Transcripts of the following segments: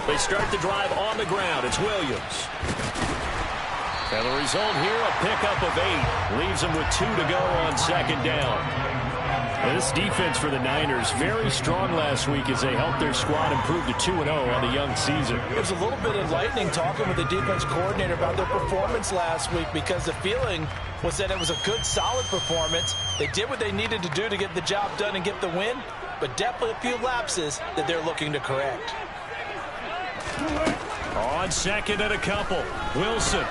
They start the drive on the ground. It's Williams. And the result here, a pickup of 8. Leaves them with 2 to go on second down. This defense for the Niners, very strong last week as they helped their squad improve to 2-0 on the young season. It was a little bit enlightening talking with the defense coordinator about their performance last week, because the feeling was that it was a good, solid performance. They did what they needed to do to get the job done and get the win, but definitely a few lapses that they're looking to correct. On second and a couple, Wilson.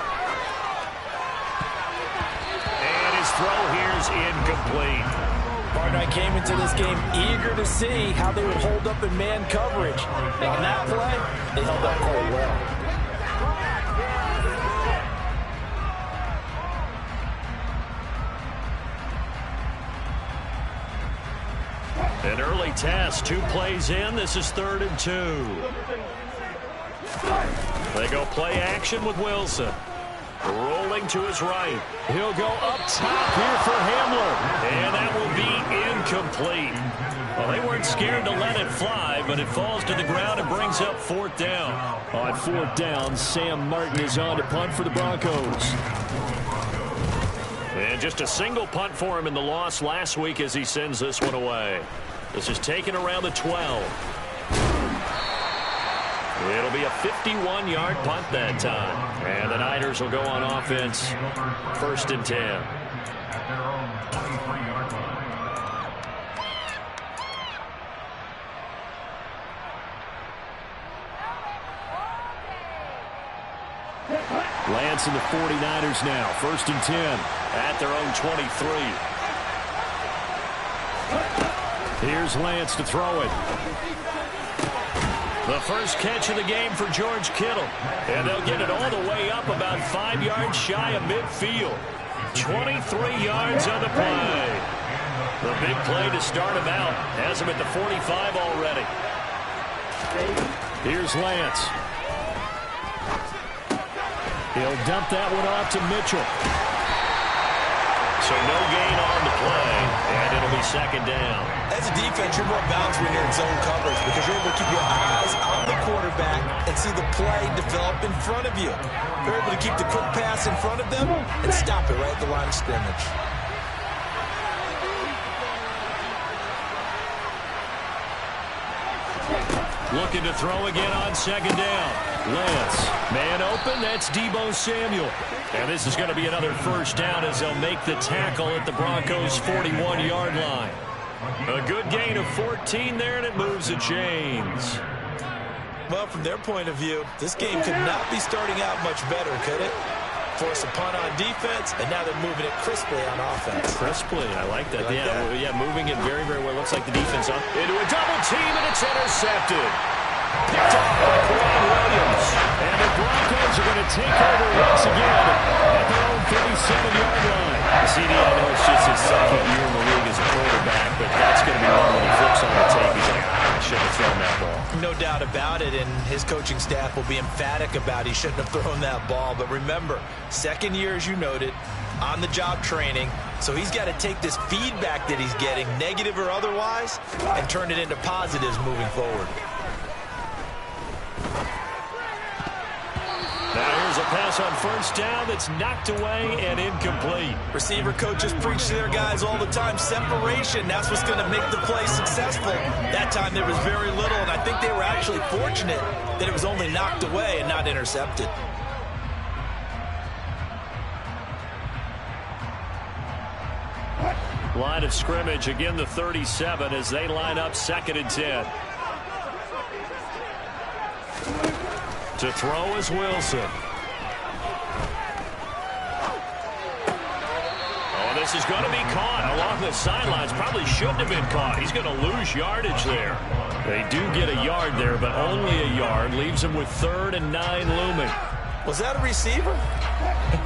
And his throw here's incomplete. Partner, I came into this game eager to see how they would hold up in man coverage. And on that play, they held up quite well. An early test, 2 plays in. This is 3rd and 2. They go play action with Wilson. Rolling to his right. He'll go up top here for Hamler. And that will be incomplete. Well, they weren't scared to let it fly, but it falls to the ground and brings up 4th down. On 4th down, Sam Martin is on to punt for the Broncos. And just a single punt for him in the loss last week as he sends this one away. This is taken around the 12. It'll be a 51-yard punt that time. And the Niners will go on offense, 1st and 10. Lance and the 49ers now, 1st and 10 at their own 23. Here's Lance to throw it. The first catch of the game for George Kittle. And they'll get it all the way up about 5 yards shy of midfield. 23 yards on the play. The big play to start him out. Has him at the 45 already. Here's Lance. He'll dump that one off to Mitchell. So no gain on the play, and it'll be 2nd down. As a defense, you're more balanced when you're in zone coverage because you're able to keep your eyes on the quarterback and see the play develop in front of you. You're able to keep the quick pass in front of them and stop it right at the line of scrimmage. Looking to throw again on 2nd down. Lance, man open, that's Deebo Samuel. And this is going to be another 1st down as they'll make the tackle at the Broncos' 41-yard line. A good gain of 14 there, and it moves the chains. Well, from their point of view, this game could not be starting out much better, could it? Force a punt on defense, and now they're moving it crisply on offense. Crisply, I like that. Yeah, moving it very, very well. Looks like the defense up into a double team, and it's intercepted. Picked off by Brian Williams. And the Broncos are going to take over once again at their own 37-yard line. CD, I know it's just his 2nd year in the league as a quarterback, but that's going to be one when he flips on the tape. He's like, I shouldn't have thrown that ball. No doubt about it, and his coaching staff will be emphatic about he shouldn't have thrown that ball. But remember, 2nd year, as you noted, on-the-job training, so he's got to take this feedback that he's getting, negative or otherwise, and turn it into positives moving forward. Now here's a pass on 1st down that's knocked away and incomplete. Receiver coaches preach to their guys all the time, separation, that's what's going to make the play successful. That time there was very little, and I think they were actually fortunate that it was only knocked away and not intercepted. Line of scrimmage, again the 37 as they line up 2nd and 10. To throw is Wilson. Oh, this is going to be caught along the sidelines. Probably shouldn't have been caught. He's going to lose yardage there. They do get a yard there, but only a yard. Leaves him with 3rd and 9 looming. Was that a receiver?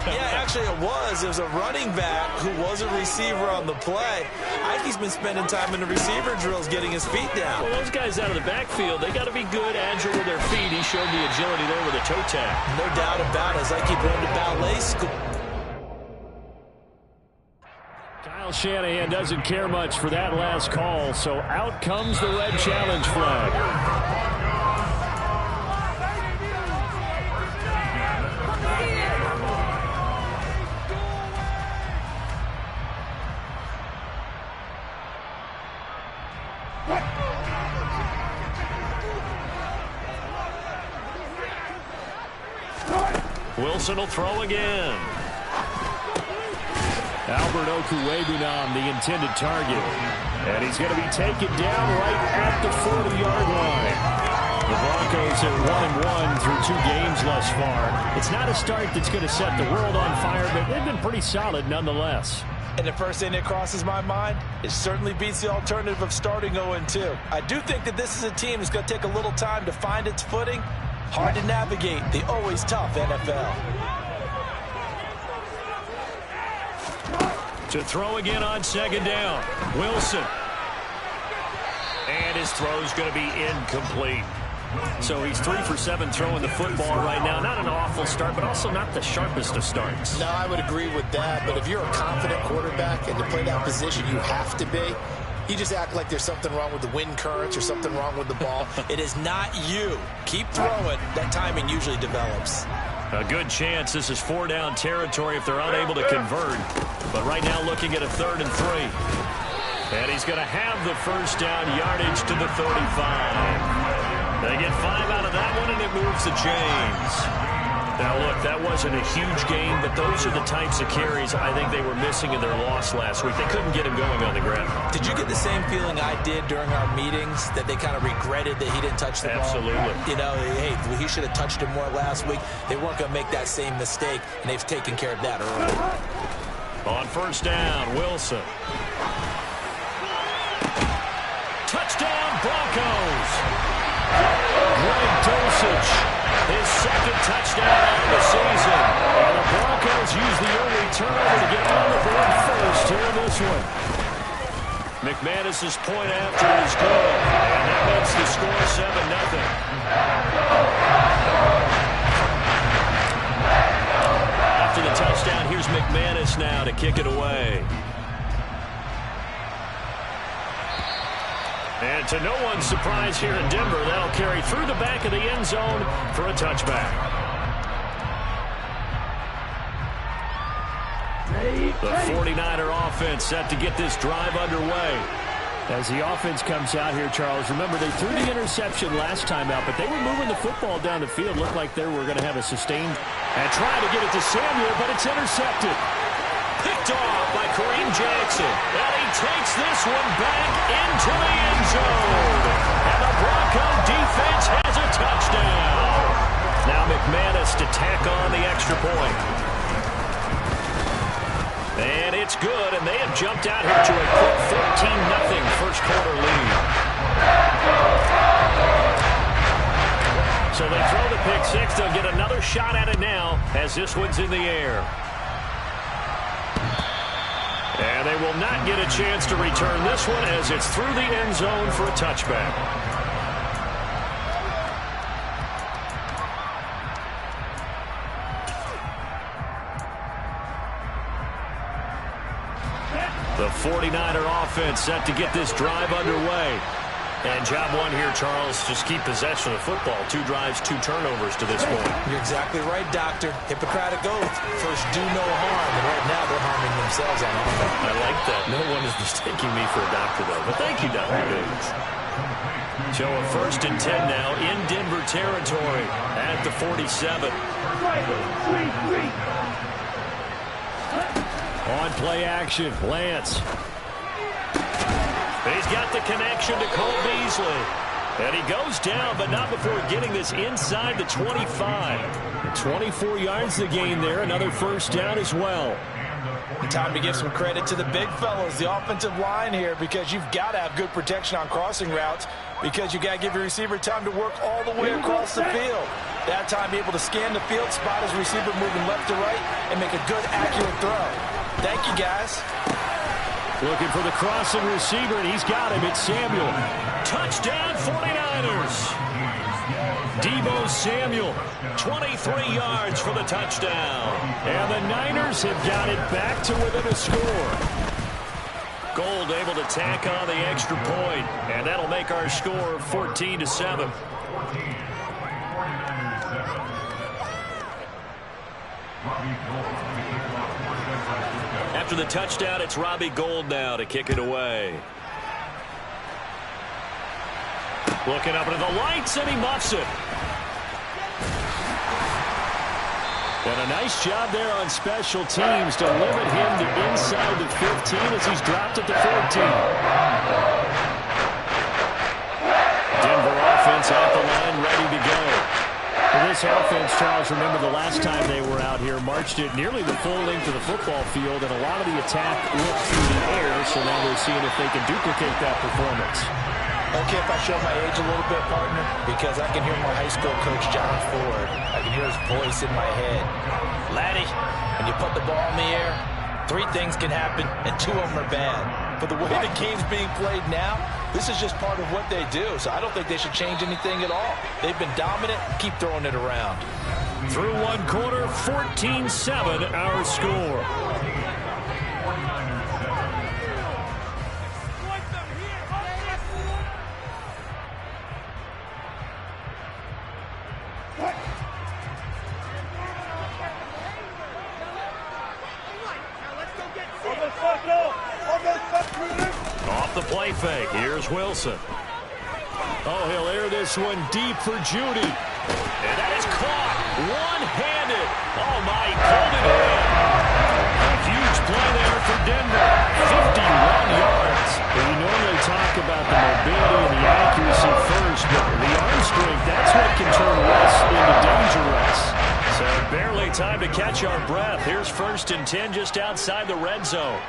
Yeah, actually it was. It was a running back who was a receiver on the play. I think he's been spending time in the receiver drills getting his feet down. Well, those guys out of the backfield, they got to be good, agile with their feet. He showed the agility there with a toe tap. No doubt about it. It's like he went to ballet school. Kyle Shanahan doesn't care much for that last call, so out comes the red challenge flag. Wilson will throw again. Albert Okwuegbunam, the intended target. And he's going to be taken down right at the 40-yard line. The Broncos are 1-1 through 2 games thus far. It's not a start that's going to set the world on fire, but they've been pretty solid nonetheless. And the first thing that crosses my mind, it certainly beats the alternative of starting 0-2. I do think that this is a team that's going to take a little time to find its footing. Hard to navigate the always tough NFL. To throw again on second down. Wilson. And his throw's going to be incomplete. So he's 3 for 7 throwing the football right now. Not an awful start, but also not the sharpest of starts. No, I would agree with that. But if you're a confident quarterback and to play that position, you have to be. You just act like there's something wrong with the wind currents or something wrong with the ball. It is not you. Keep throwing. That timing usually develops. A good chance this is 4-down territory if they're unable to convert. But right now looking at a 3rd and 3. And he's going to have the first down yardage to the 35. They get 5 out of that one, and it moves the chains. Now, look, that wasn't a huge game, but those are the types of carries I think they were missing in their loss last week. They couldn't get him going on the ground. Did you get the same feeling I did during our meetings, that they kind of regretted that he didn't touch the ball? Absolutely. You know, hey, he should have touched it more last week. They weren't going to make that same mistake, and they've taken care of that early. On first down, Wilson. Touchdown, Broncos. Greg Dulcich, his 2nd touchdown of the season. And the Broncos use the early turnover to get on the board first here in this one. McManus's point after is good. And that makes the score 7-0. After the touchdown, here's McManus now to kick it away. And to no one's surprise here in Denver, that'll carry through the back of the end zone for a touchback. The 49er offense set to get this drive underway. As the offense comes out here, Charles, remember they threw the interception last time out, but they were moving the football down the field. Looked like they were going to have a sustained and try to get it to Samuel, but it's intercepted. Picked off by Kareem Jackson. And he takes this one back into the end zone. And the Bronco defense has a touchdown. Now McManus to tack on the extra point. And it's good, and they have jumped out here to a quick 14-0 first quarter lead. So they throw the pick six. They'll get another shot at it now as this one's in the air. And they will not get a chance to return this one as it's through the end zone for a touchback. The 49er offense set to get this drive underway. And job one here, Charles, just keep possession of the football. 2 drives, 2 turnovers to this point. You're exactly right, Doctor. Hippocratic oath. First, do no harm. And right now, they're harming themselves on offense. I like that. No one is mistaking me for a doctor, though. But thank you, Dr. Davis. So a 1st and 10 now in Denver territory at the 47. On play action, Lance. He's got the connection to Cole Beasley. And he goes down, but not before getting this inside the 25. 24 yards the gain there. Another first down as well. Time to give some credit to the big fellas, the offensive line here, because you've got to have good protection on crossing routes, because you've got to give your receiver time to work all the way across the field. That time, be able to scan the field, spot his receiver moving left to right, and make a good, accurate throw. Thank you, guys. Looking for the crossing receiver, and he's got him. It's Samuel. Touchdown, 49ers. Deebo Samuel, 23 yards for the touchdown. And the Niners have got it back to within a score. Gold able to tack on the extra point, and that'll make our score 14-7. After the touchdown, it's Robbie Gould now to kick it away. Looking up into the lights, and he muffs it. And a nice job there on special teams to limit him to inside the 15 as he's dropped at the 14. Denver offense at the line, ready to go. For this offense, Charles, remember the last time they were out here, marched it nearly the full length of the football field, and a lot of the attack looked through the air, so now they're seeing if they can duplicate that performance. Okay, if I show my age a little bit, partner, because I can hear my high school coach, John Ford. I can hear his voice in my head. Laddie, when you put the ball in the air, 3 things can happen, and 2 of them are bad. But the way the game's being played now, this is just part of what they do, so I don't think they should change anything at all. They've been dominant. Keep throwing it around. Through one quarter, 14-7 our score. Off the play fake. Here's Wilson. Oh, he'll air this one deep for Judy. And that is caught. One-handed. Oh, my, he pulled it in. A huge play there for Denver. 51 yards. We normally talk about the mobility and the accuracy first, but the arm strength, that's what can turn Russ into dangerous. So barely time to catch our breath. Here's 1st and 10 just outside the red zone.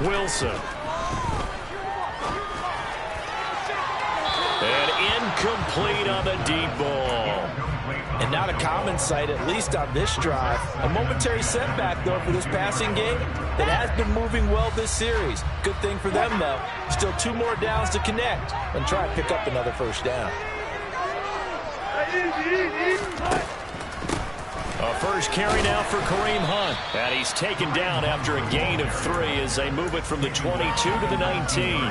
Wilson. And incomplete on the deep ball. And not a common sight, at least on this drive. A momentary setback, though, for this passing game that has been moving well this series. Good thing for them, though. Still 2 more downs to connect and try and pick up another 1st down. A first carry now for Kareem Hunt. And he's taken down after a gain of 3 as they move it from the 22 to the 19.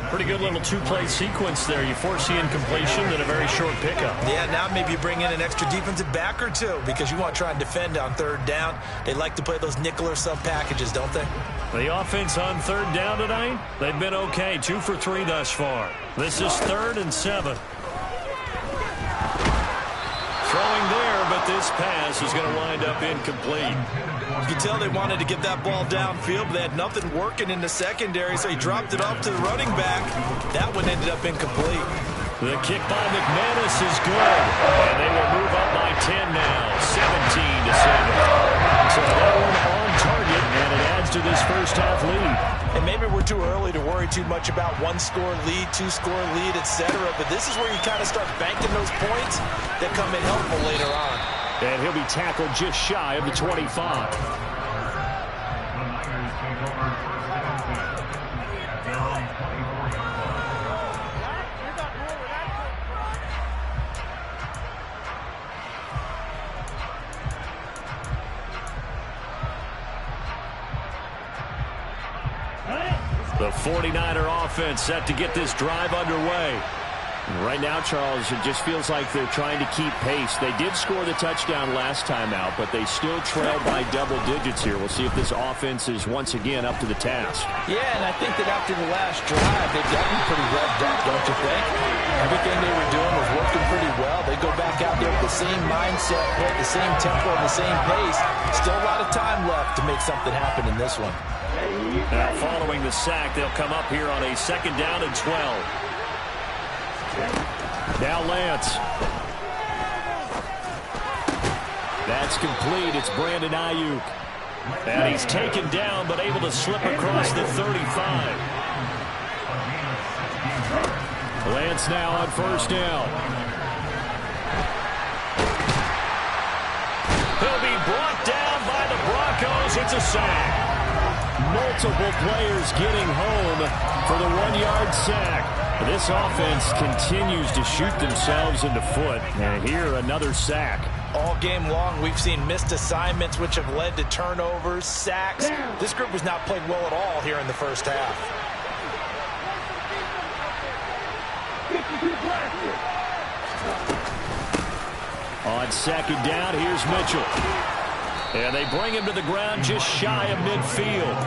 Pretty good little 2-play sequence there. You force the incompletion, then a very short pickup. Yeah, now maybe you bring in an extra defensive back or 2 because you want to try and defend on 3rd down. They like to play those nickel or sub packages, don't they? The offense on 3rd down tonight, they've been okay. 2 for 3 thus far. This is 3rd and 7. Throwing there, but this pass is going to wind up incomplete. You can tell they wanted to get that ball downfield, but they had nothing working in the secondary, so he dropped it off to the running back. That one ended up incomplete. The kick by McManus is good, and they will move up by 10 now, 17-7. So that one on target, and it adds to this first half lead. And maybe we're too early to worry too much about 1-score lead, 2-score lead, etc. But this is where you kind of start banking those points that come in helpful later on. And he'll be tackled just shy of the 25. The 49er offense set to get this drive underway. Right now, Charles, it just feels like they're trying to keep pace. They did score the touchdown last time out, but they still trail by double digits here. We'll see if this offense is once again up to the task. Yeah, and I think that after the last drive, they've gotten pretty revved up, don't you think? Everything they were doing was working pretty well. They go back out there with the same mindset, play the same tempo, and the same pace. Still a lot of time left to make something happen in this one. Now, following the sack, they'll come up here on a 2nd down and 12. Now Lance. That's complete. It's Brandon Ayuk. And he's taken down, but able to slip across the 35. Lance now on 1st down. He'll be brought down by the Broncos. It's a sack. Multiple players getting home for the 1-yard sack. This offense continues to shoot themselves in the foot. And here, another sack. All game long, we've seen missed assignments, which have led to turnovers, sacks. This group has not played well at all here in the first half. On 2nd down, here's Mitchell. And they bring him to the ground just shy of midfield.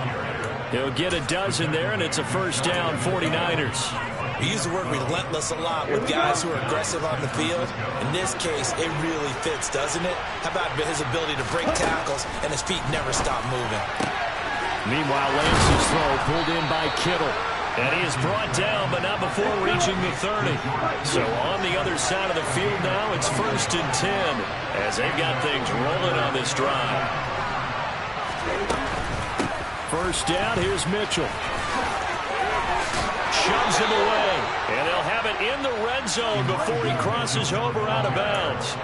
He'll get a dozen there, and it's a first down, 49ers. We use the word relentless a lot with guys who are aggressive on the field. In this case, it really fits, doesn't it? How about his ability to break tackles and his feet never stop moving? Meanwhile, Lance's throw pulled in by Kittle. And he is brought down, but not before reaching the 30. So on the other side of the field now, it's 1st and 10 as they've got things rolling on this drive. First down, here's Mitchell. Shoves him away, and they'll have it in the red zone before he crosses over out of bounds.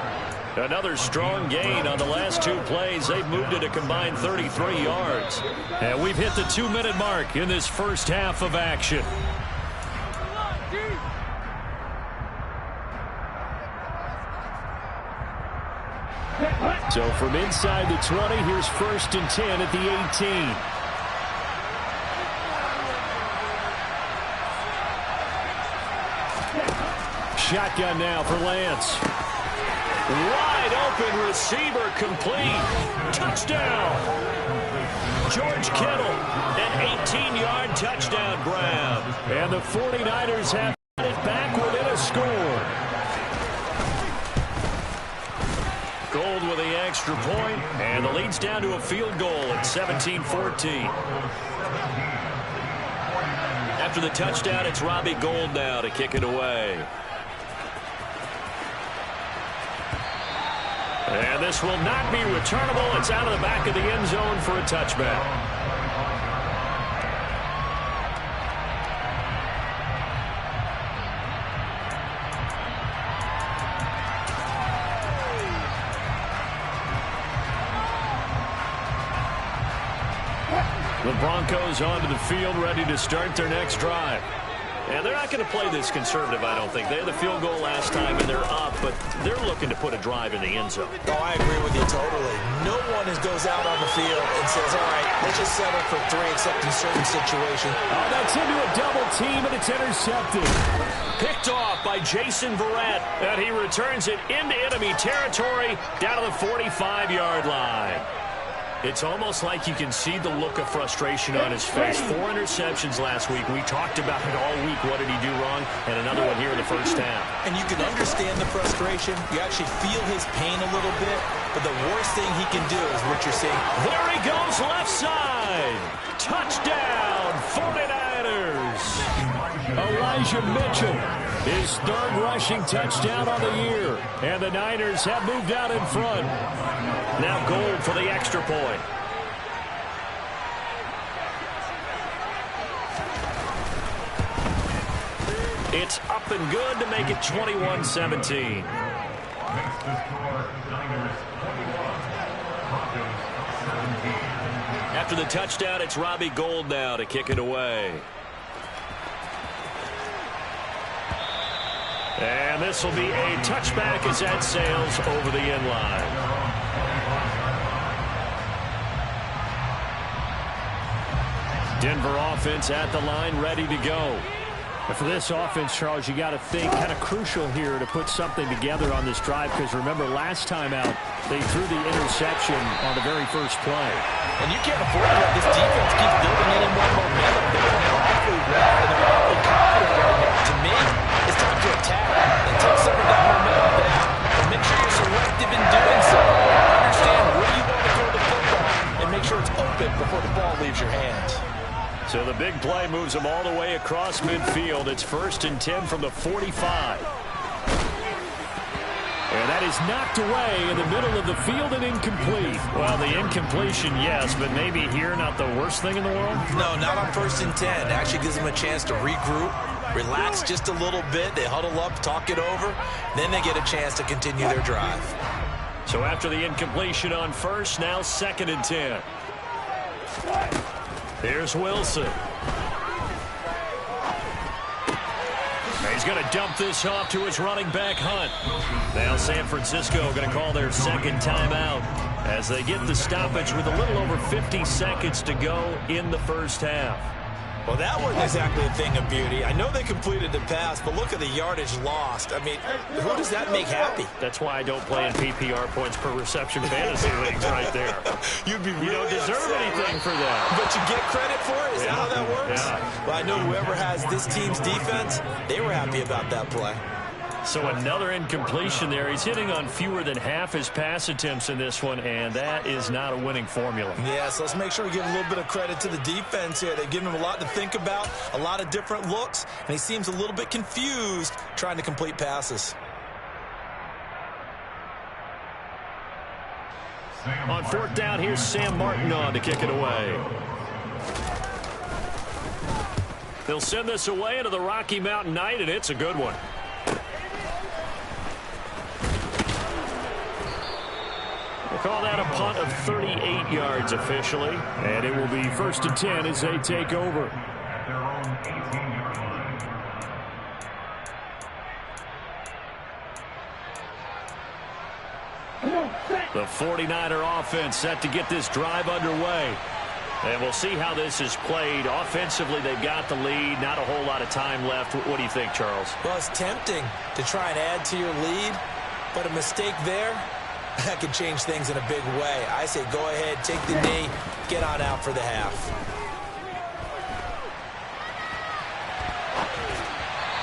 Another strong gain on the last 2 plays. They've moved it a combined 33 yards. And we've hit the 2-minute mark in this first half of action. So from inside the 20, here's 1st and 10 at the 18. Shotgun now for Lance. Wide open receiver complete. Touchdown. George Kittle, an 18-yard touchdown grab. And the 49ers have it back within a score. Gold with the extra point, and the lead's down to a field goal at 17-14. After the touchdown, it's Robbie Gould now to kick it away. And this will not be returnable. It's out of the back of the end zone for a touchback. The Broncos onto the field, ready to start their next drive. And they're not going to play this conservative, I don't think. They had the field goal last time, and they're up, but they're looking to put a drive in the end zone. Oh, I agree with you totally. No one goes out on the field and says, all right, let's just settle for 3 except in certain situations. Oh, that's into a double team, and it's intercepted. Picked off by Jason Verrett, and he returns it into enemy territory down to the 45-yard line. It's almost like you can see the look of frustration on his face. 4 interceptions last week. We talked about it all week. What did he do wrong? And another one here in the first half. And you can understand the frustration. You actually feel his pain a little bit. But the worst thing he can do is what you're seeing. There he goes, left side. Touchdown, 49ers. Elijah Mitchell, his 3rd rushing touchdown on the year. And the Niners have moved out in front. Now Gould for the extra point. It's up and good to make it 21-17. After the touchdown, it's Robbie Gould now to kick it away. And this will be a touchback as that sails over the end line. Denver offense at the line, ready to go. And for this offense, Charles, you got to think kind of crucial here to put something together on this drive, because remember last time out they threw the interception on the very first play. And you can't afford to let this defense keep building any more momentum. They're playing awfully well, and they're awfully confident right now. To me, it's time to attack and take some of that momentum back. And make sure you're selective in doing so. Understand where you want to throw the football and make sure it's open before the ball leaves your hands. So the big play moves them all the way across midfield. It's 1st and 10 from the 45. And that is knocked away in the middle of the field and incomplete. Well, the incompletion, yes, but maybe here not the worst thing in the world? No, not on 1st and 10. It actually gives them a chance to regroup, relax just a little bit. They huddle up, talk it over. Then they get a chance to continue their drive. So after the incompletion on 1st, now 2nd and 10. Here's Wilson. He's going to dump this off to his running back, Hunt. Now San Francisco going to call their 2nd timeout as they get the stoppage with a little over 50 seconds to go in the first half. Well, that wasn't exactly a thing of beauty. I know they completed the pass, but look at the yardage lost. I mean, who does that make happy? That's why I don't play in PPR points per reception fantasy leagues right there. You don't deserve upset, anything right? for that. But you get credit for it? Is that how that works? Yeah. Well, I know whoever has this team's defense, they were happy about that play. So another incompletion there. He's hitting on fewer than half his pass attempts in this one, and that is not a winning formula. Yeah, so let's make sure we give a little bit of credit to the defense here. They've given him a lot to think about, a lot of different looks, and he seems a little bit confused trying to complete passes. On fourth down, here's Sam Martin on to kick it away. They'll send this away into the Rocky Mountain Night, and it's a good one. We'll call that a punt of 38 yards officially, and it will be 1st and 10 as they take over. The 49er offense set to get this drive underway. And we'll see how this is played. Offensively, they've got the lead. Not a whole lot of time left. What do you think, Charles? Well, it's tempting to try and add to your lead, but a mistake there, that could change things in a big way. I say go ahead, take the knee, get on out for the half.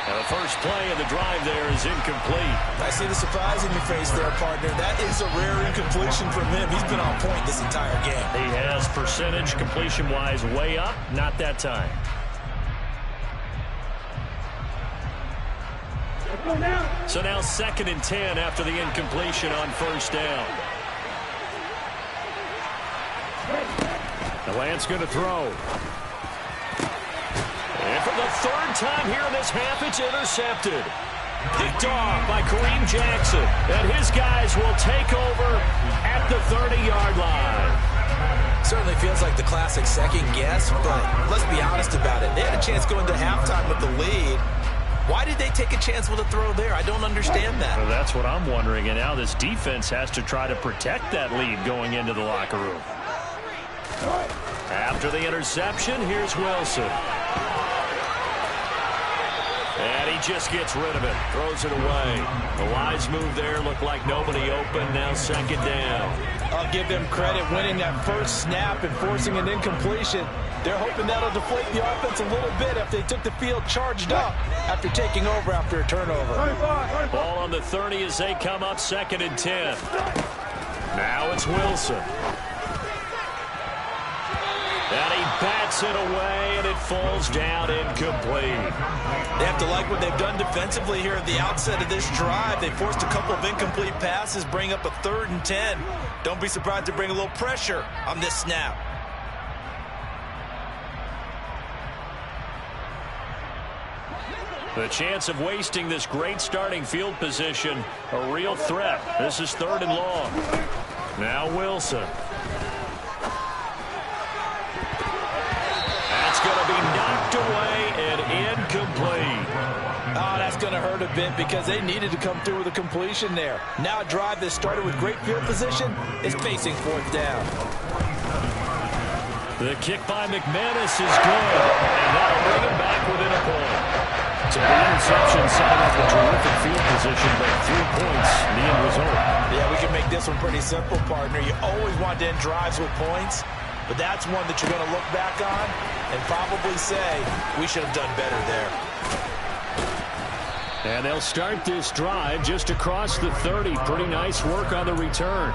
Now the first play of the drive there is incomplete. I see the surprise in your face there, partner. That is a rare incompletion from him. He's been on point this entire game. He has percentage completion-wise way up. Not that time. So now 2nd and 10 after the incompletion on 1st down. The Lance going to throw. And for the 3rd time here in this half, it's intercepted. Picked off by Kareem Jackson. And his guys will take over at the 30-yard line. Certainly feels like the classic second guess, but let's be honest about it. They had a chance going to halftime with the lead. Why did they take a chance with a throw there? I don't understand that. Well, that's what I'm wondering. And now this defense has to try to protect that lead going into the locker room. After the interception, here's Wilson. And he just gets rid of it. Throws it away. The wise move there. Looked like nobody open. Now 2nd down. I'll give them credit winning that first snap and forcing an incompletion. They're hoping that'll deflate the offense a little bit if they took the field charged up after taking over after a turnover. Ball on the 30 as they come up 2nd and 10. Now it's Wilson. And he bats it away, and it falls down incomplete. They have to like what they've done defensively here at the outset of this drive. They forced a couple of incomplete passes, bring up a 3rd and 10. Don't be surprised to bring a little pressure on this snap. The chance of wasting this great starting field position, a real threat. This is 3rd and long. Now Wilson. That's going to be knocked away and incomplete. Oh, that's going to hurt a bit because they needed to come through with a completion there. Now a drive that started with great field position is facing 4th down. The kick by McManus is good, and that'll bring him back within a point. So the interception setting up a terrific field position, but 3 points, the end result. Yeah, we can make this one pretty simple, partner. You always want to end drives with points, but that's one that you're going to look back on and probably say, we should have done better there. And they'll start this drive just across the 30. Pretty nice work on the return.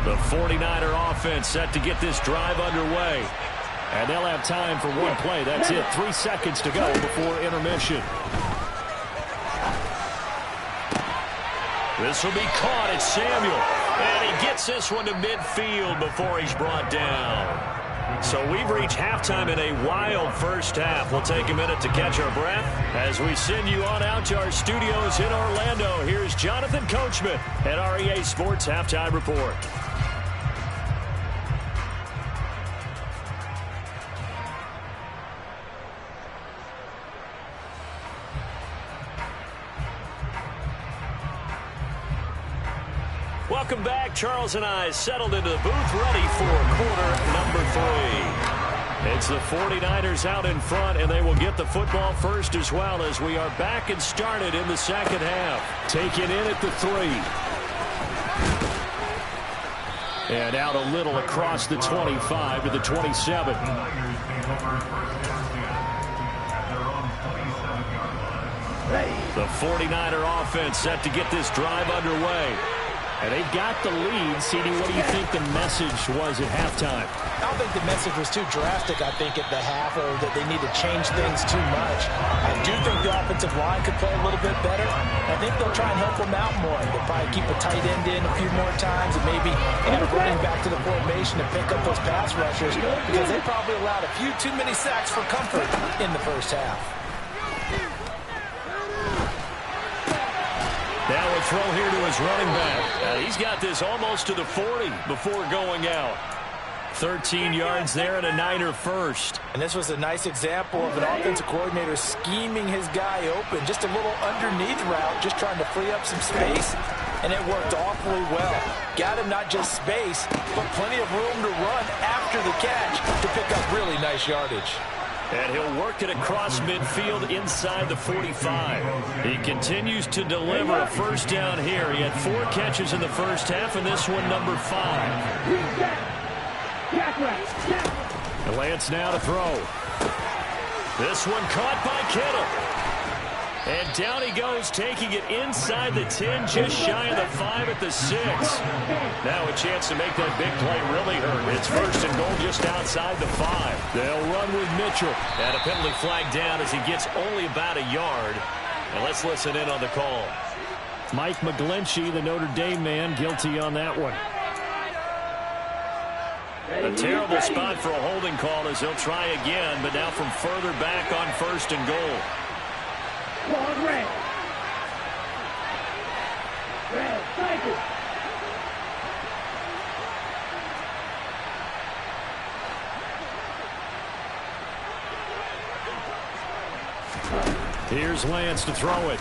The 49er offense set to get this drive underway. And they'll have time for one play. That's it. 3 seconds to go before intermission. This will be caught. It's Samuel. And he gets this one to midfield before he's brought down. So we've reached halftime in a wild first half. We'll take a minute to catch our breath as we send you on out to our studios in Orlando. Here's Jonathan Coachman at REA Sports Halftime Report. Welcome back. Charles and I settled into the booth, ready for quarter number 3. It's the 49ers out in front, and they will get the football first as well as we are back and started in the second half. Taken in at the 3. And out a little across the 25 to the 27. The 49er offense set to get this drive underway. And they've got the lead. CD, what do you think the message was at halftime? I don't think the message was too drastic, I think, at the half, or that they need to change things too much. I do think the offensive line could play a little bit better. I think they'll try and help them out more. They'll probably keep a tight end in a few more times and maybe end up running back to the formation to pick up those pass rushers because they probably allowed a few too many sacks for comfort in the first half. Now a throw here to his running back. He's got this almost to the 40 before going out. 13 yards there and a Niner first. And this was a nice example of an offensive coordinator scheming his guy open. Just a little underneath route, just trying to free up some space. And it worked awfully well. Got him not just space, but plenty of room to run after the catch to pick up really nice yardage. And he'll work it across midfield inside the 45. He continues to deliver a first down here. He had 4 catches in the first half, and this one number 5. And Lance now to throw. This one caught by Kittle. And down he goes, taking it inside the 10, just shy of the 5 at the 6. Now a chance to make that big play really hurt. It's first and goal just outside the 5. They'll run with Mitchell. And a penalty flag down as he gets only about a yard. And let's listen in on the call. Mike McGlinchey, the Notre Dame man, guilty on that one. A terrible spot for a holding call as he'll try again, but now from further back on first and goal. Red. Cycle. Here's Lance to throw it.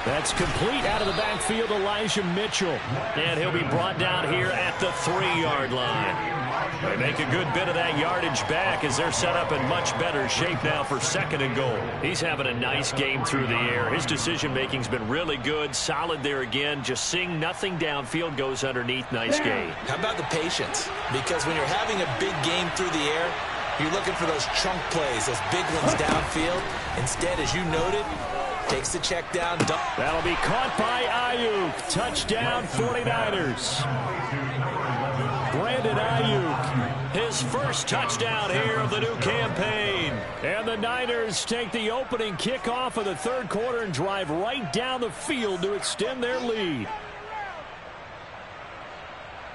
That's complete out of the backfield, Elijah Mitchell. And he'll be brought down here at the 3-yard line. They make a good bit of that yardage back as they're set up in much better shape now for second and goal. He's having a nice game through the air. His decision-making's been really good, solid there again. Just seeing nothing downfield goes underneath. Nice game. How about the patience? Because when you're having a big game through the air, you're looking for those chunk plays, those big ones downfield. Instead, as you noted, takes the check down. That'll be caught by Ayuk. Touchdown, 49ers. Brandon Ayuk, his first touchdown here of the new campaign. And the Niners take the opening kickoff of the third quarter and drive right down the field to extend their lead.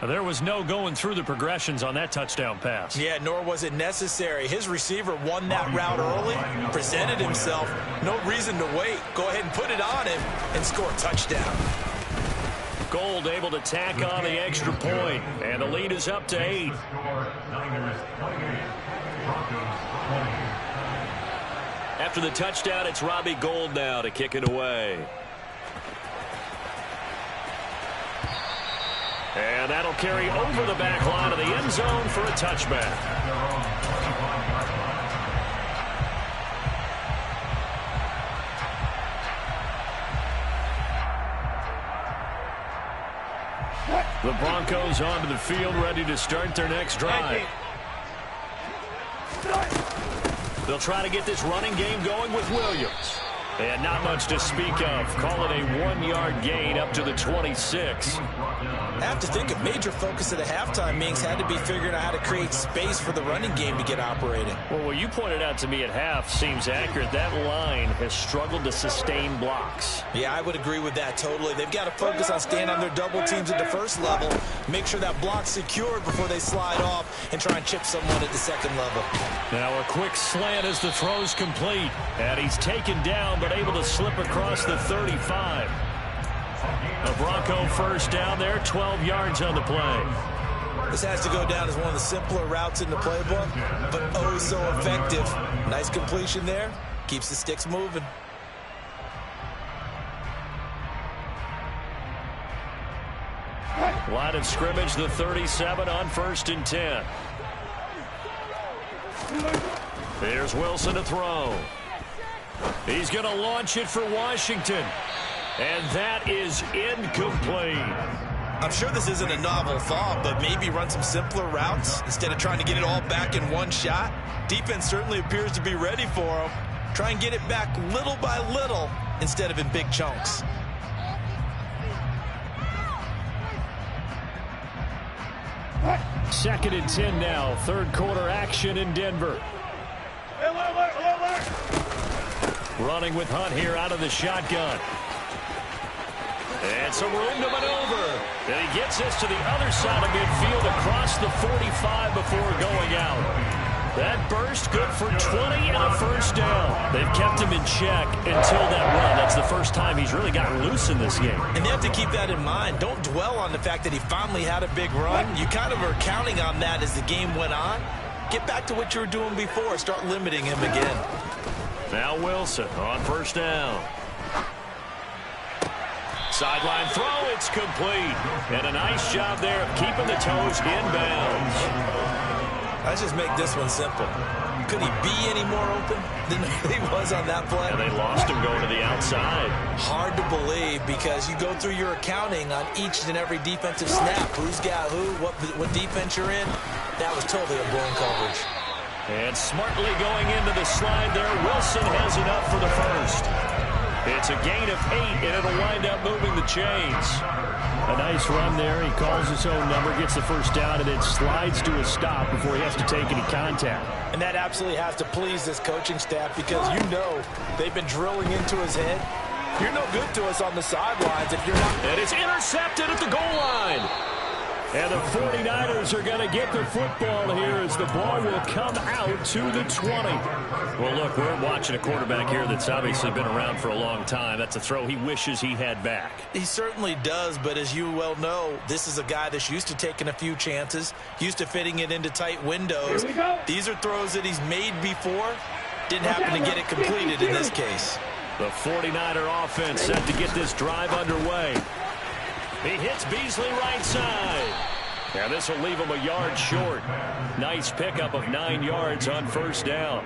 There was no going through the progressions on that touchdown pass. Yeah, nor was it necessary. His receiver won that route early, presented himself. No reason to wait. Go ahead and put it on him and score a touchdown. Gold able to tack on the extra point, and the lead is up to 8. After the touchdown, it's Robbie Gould now to kick it away. And that'll carry over the back line of the end zone for a touchback. The Broncos onto the field, ready to start their next drive. They'll try to get this running game going with Williams. And not much to speak of. Call it a 1-yard gain up to the 26. I have to think a major focus of the halftime meetings had to be figuring out how to create space for the running game to get operating. Well, what you pointed out to me at half seems accurate. That line has struggled to sustain blocks. Yeah, I would agree with that totally. They've got to focus on staying on their double teams at the first level, make sure that block's secured before they slide off, and try and chip someone at the second level. Now a quick slant as the throw's complete. And he's taken down, but able to slip across the 35. A Bronco first down there, 12 yards on the play. This has to go down as one of the simpler routes in the playbook, but oh so effective. Nice completion there. Keeps the sticks moving. Line of scrimmage, the 37 on 1st and 10. Here's Wilson to throw. He's going to launch it for Washington. And that is incomplete. I'm sure this isn't a novel thought, but maybe run some simpler routes instead of trying to get it all back in one shot. Defense certainly appears to be ready for him. Try and get it back little by little instead of in big chunks. Second and 10 now. Third quarter action in Denver. Running with Hunt here out of the shotgun. And some room to maneuver. And he gets this to the other side of midfield across the 45 before going out. That burst good for 20 and a first down. They've kept him in check until that run. That's the first time he's really gotten loose in this game. And they have to keep that in mind. Don't dwell on the fact that he finally had a big run. You kind of are counting on that as the game went on. Get back to what you were doing before. Start limiting him again. Now Wilson on first down. Sideline throw, it's complete. And a nice job there of keeping the toes inbounds. Let's just make this one simple. Could he be any more open than he was on that play? And they lost him going to the outside. Hard to believe because you go through your accounting on each and every defensive snap. Who's got who, what defense you're in. That was totally a blown coverage. And smartly going into the slide there, Wilson has enough for the first. It's a gain of 8, and it'll wind up moving the chains. A nice run there. He calls his own number, gets the first down, and then slides to a stop before he has to take any contact. And that absolutely has to please this coaching staff because you know they've been drilling into his head. You're no good to us on the sidelines if you're not. And it's intercepted at the goal line. And the 49ers are going to get the football here as the ball will come out to the 20. Well, look, we're watching a quarterback here that's obviously been around for a long time. That's a throw he wishes he had back. He certainly does, but as you well know, this is a guy that's used to taking a few chances, used to fitting it into tight windows. These are throws that he's made before. Didn't happen to get it completed in this case. The 49er offense set to get this drive underway. He hits Beasley right side. Now this will leave him a yard short. Nice pickup of 9 yards on first down.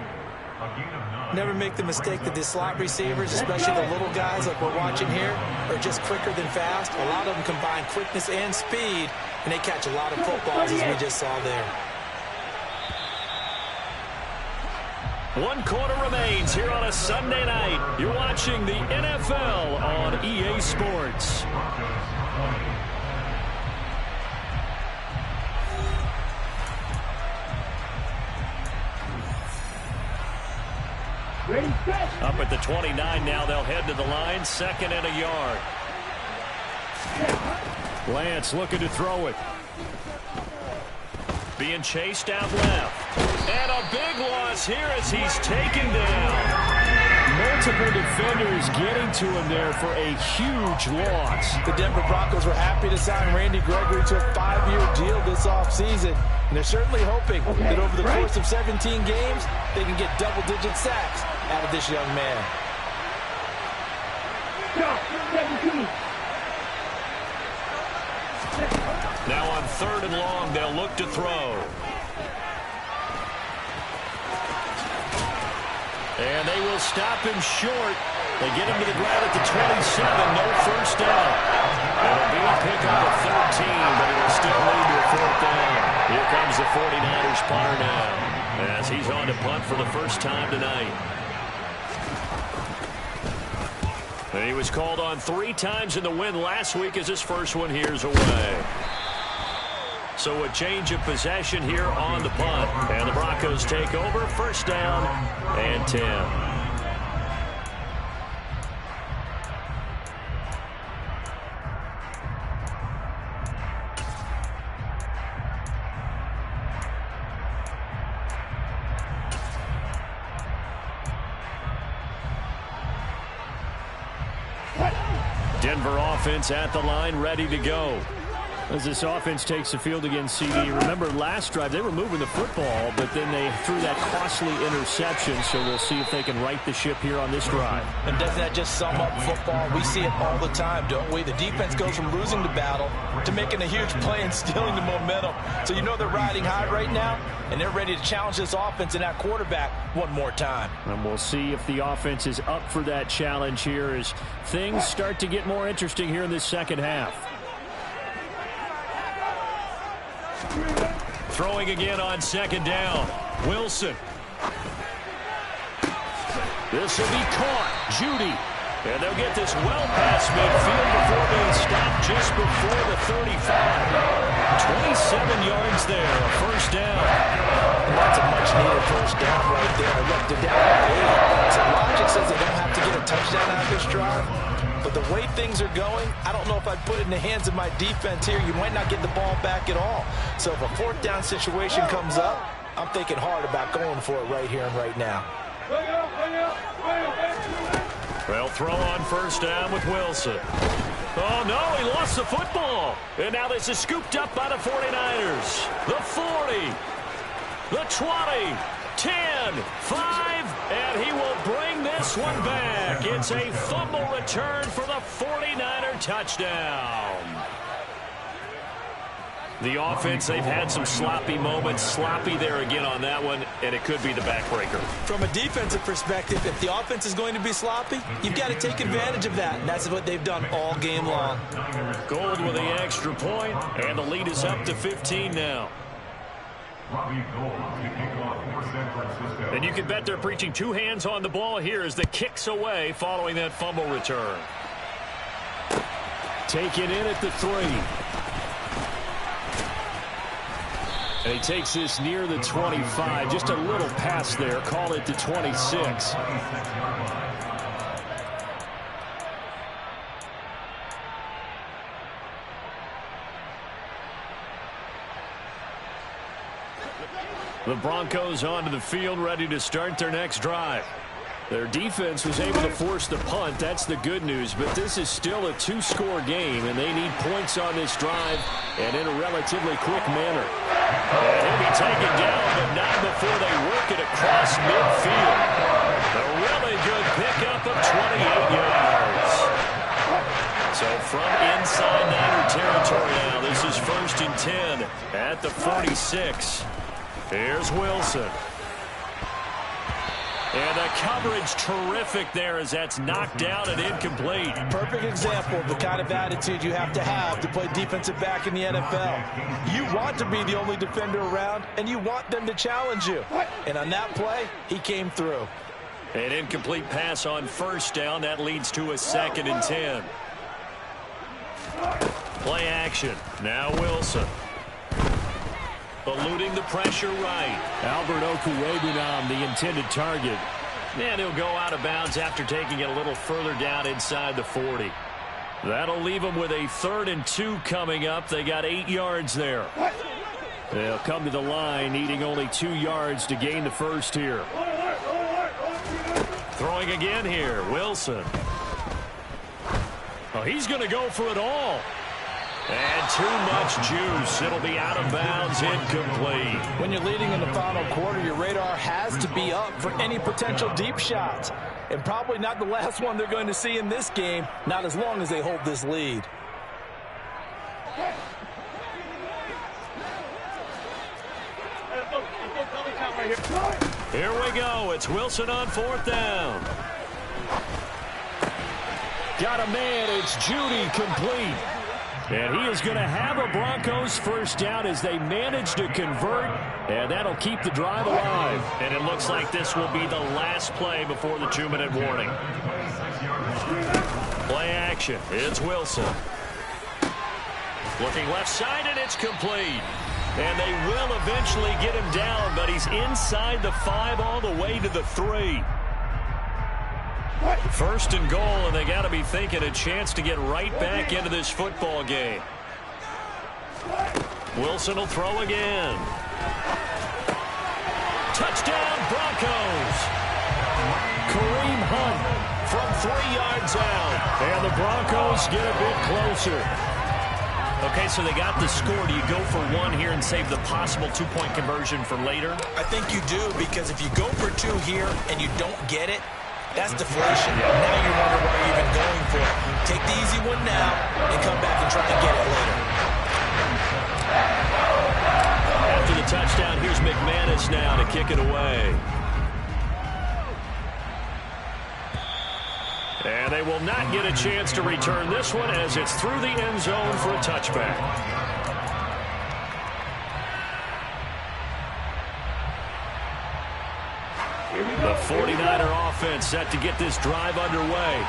Never make the mistake that the slot receivers, especially the little guys like we're watching here, are just quicker than fast. A lot of them combine quickness and speed, and they catch a lot of footballs as we just saw there. 1 quarter remains here on a Sunday night. You're watching the NFL on EA Sports. Up at the 29 now, they'll head to the line, 2nd and a yard. Lance looking to throw it. Being chased out left. And a big loss here as he's taken down. Multiple defenders getting to him there for a huge loss. The Denver Broncos were happy to sign Randy Gregory to a 5-year deal this offseason. And they're certainly hoping that over the course of 17 games, they can get double-digit sacks out of this young man. Now on 3rd and long, they'll look to throw. And they will stop him short. They get him to the ground at the 27. No first down. It'll be a pickup of 13, but it'll still lead to a 4th down. Here comes the 49ers punter now as he's on to punt for the first time tonight. And he was called on 3 times in the win last week as his first one here's away. So a change of possession here on the punt. And the Broncos take over, 1st down and 10. Denver offense at the line, ready to go. As this offense takes the field against CD, remember last drive they were moving the football, but then they threw that costly interception, so we'll see if they can right the ship here on this drive. And doesn't that just sum up football? We see it all the time, don't we? The defense goes from losing the battle to making a huge play and stealing the momentum. So you know they're riding high right now, and they're ready to challenge this offense and that quarterback one more time. And we'll see if the offense is up for that challenge here as things start to get more interesting here in this second half. Throwing again on second down. Wilson. This will be caught. Judy. And they'll get this well past midfield before being stopped just before the 35. 27 yards there, a first down. That's a much-needed first down right there. Look, they're down by 8. So logic says they don't have to get a touchdown out of this drive. But the way things are going, I don't know if I'd put it in the hands of my defense here. You might not get the ball back at all. So if a fourth down situation comes up, I'm thinking hard about going for it right here and right now. They'll throw on first down with Wilson. Oh, no, he lost the football. And now this is scooped up by the 49ers. The 40, the 20, 10, 5, and he will bring this one back. It's a fumble return for the 49er touchdown. The offense, they've had some sloppy moments. Sloppy there again on that one, and it could be the backbreaker. From a defensive perspective, if the offense is going to be sloppy, you've got to take advantage of that, and that's what they've done all game long. Gold with the extra point, and the lead is up to 15 now. And you can bet they're preaching two hands on the ball here as the kick's away following that fumble return. Taken in at the 3. And he takes this near the 25. Just a little pass there. Call it the 26. The Broncos onto the field, ready to start their next drive. Their defense was able to force the punt. That's the good news. But this is still a two-score game, and they need points on this drive and in a relatively quick manner. And he'll be taken down, but not before they work it across midfield. A really good pickup of 28 yards. So from inside Niner territory now, this is 1st and 10 at the 46. Here's Wilson. And the coverage terrific there as that's knocked out and incomplete. Perfect example of the kind of attitude you have to play defensive back in the NFL. You want to be the only defender around, and you want them to challenge you. And on that play, he came through. An incomplete pass on first down. That leads to a 2nd and 10. Play action. Now Wilson. Eluding the pressure right. Albert Okwuegbunam, the intended target. And he'll go out of bounds after taking it a little further down inside the 40. That'll leave them with a 3rd and 2 coming up. They got 8 yards there. They'll come to the line, needing only 2 yards to gain the first here. Throwing again here, Wilson. Oh, he's going to go for it all. And too much juice. It'll be out of bounds, incomplete. When you're leading in the final quarter, your radar has to be up for any potential deep shots. And probably not the last one they're going to see in this game, not as long as they hold this lead. Here we go. It's Wilson on 4th down. Got a man. It's Judy, complete. And he is going to have a Broncos first down as they manage to convert, and that'll keep the drive alive. And it looks like this will be the last play before the 2-minute warning. Play action. It's Wilson. Looking left side, and it's complete. And they will eventually get him down, but he's inside the 5 all the way to the 3. 1st and goal, and they got to be thinking a chance to get right back into this football game. Wilson will throw again. Touchdown, Broncos. Kareem Hunt from 3 yards out. And the Broncos get a bit closer. Okay, so they got the score. Do you go for one here and save the possible two-point conversion for later? I think you do, because if you go for two here and you don't get it, that's deflation. Now you wonder why you're even going for it. Take the easy one now and come back and try to get it later. After the touchdown, here's McManus now to kick it away. And they will not get a chance to return this one as it's through the end zone for a touchback. The 49er offense set to get this drive underway.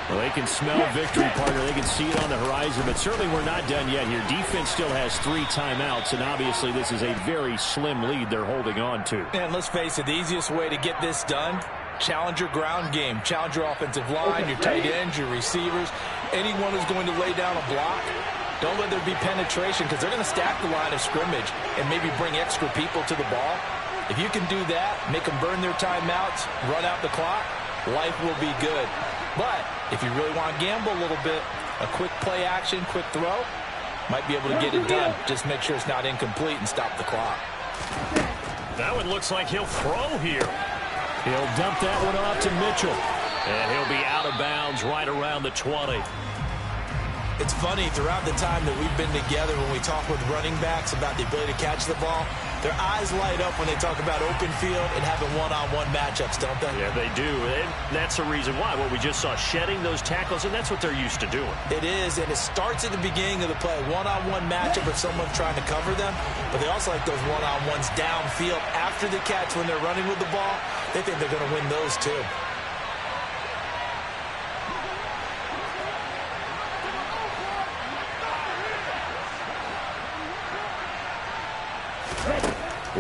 Well, they can smell victory, partner. They can see it on the horizon, but certainly we're not done yet here. Defense still has 3 timeouts, and obviously this is a very slim lead they're holding on to. And let's face it, the easiest way to get this done, challenge your ground game. Challenge your offensive line, your tight ends, your receivers, anyone who's going to lay down a block. Don't let there be penetration, because they're going to stack the line of scrimmage and maybe bring extra people to the ball. If you can do that, make them burn their timeouts, run out the clock, life will be good. But if you really want to gamble a little bit, a quick play action, quick throw, might be able to get it done. Just make sure it's not incomplete and stop the clock. That one looks like he'll throw here. He'll dump that one off to Mitchell. And he'll be out of bounds right around the 20. It's funny, throughout the time that we've been together, when we talk with running backs about the ability to catch the ball, their eyes light up when they talk about open field and having one-on-one matchups, don't they? Yeah, they do. And that's the reason why. Well, we just saw shedding those tackles, and that's what they're used to doing. It is, and it starts at the beginning of the play. One-on-one matchup if someone's trying to cover them, but they also like those one-on-ones downfield after the catch when they're running with the ball. They think they're going to win those too.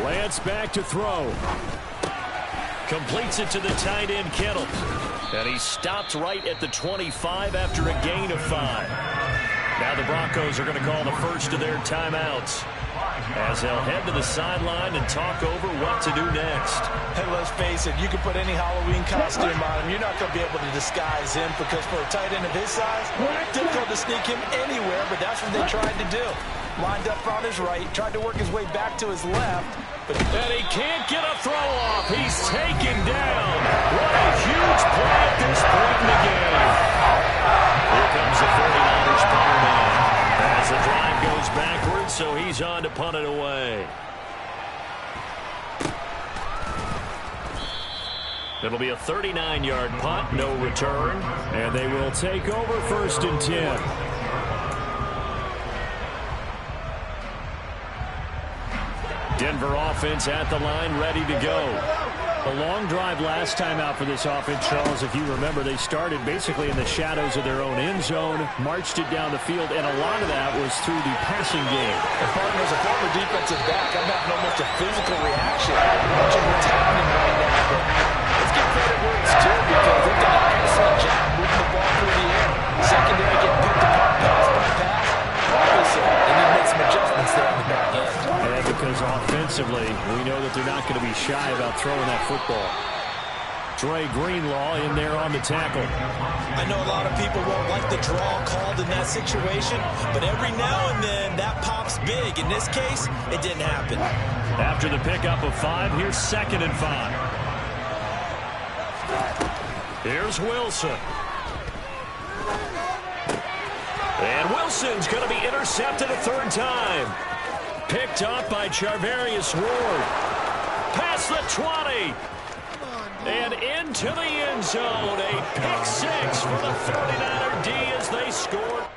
Lance back to throw. Completes it to the tight end, Kittle. And he stopped right at the 25 after a gain of 5. Now the Broncos are going to call the first of their timeouts, as they'll head to the sideline and talk over what to do next. Hey, let's face it, you can put any Halloween costume on him. You're not going to be able to disguise him, because for a tight end of his size, difficult to sneak him anywhere, but that's what they tried to do. Lined up on his right, tried to work his way back to his left. And he can't get a throw off. He's taken down. What a huge play at this point in the game. Here comes the 49ers punter man, as the drive goes backwards, so he's on to punt it away. It'll be a 39-yard punt, no return, and they will take over 1st and 10. Denver offense at the line, ready to go. A long drive last time out for this offense, Charles. If you remember, they started basically in the shadows of their own end zone, marched it down the field, and a lot of that was through the passing game. And partner, as a former defensive back, I'm having almost a physical reaction watching what's happening right now. But let's give credit where it's due, because they've done an excellent job moving the ball through the air. Secondary getting picked apart pass by pass. Obviously, they need to make some adjustments there on the back end. And because offensively, we know that they're not going to be shy about throwing that football. Dre Greenlaw in there on the tackle. I know a lot of people won't like the draw called in that situation, but every now and then that pops big. In this case, it didn't happen. After the pickup of 5, here's 2nd and 5. Here's Wilson. And Wilson's going to be intercepted a 3rd time. Picked up by Charvarius Ward. Past the 20. And into the end zone. A pick 6 for the 49er D as they score.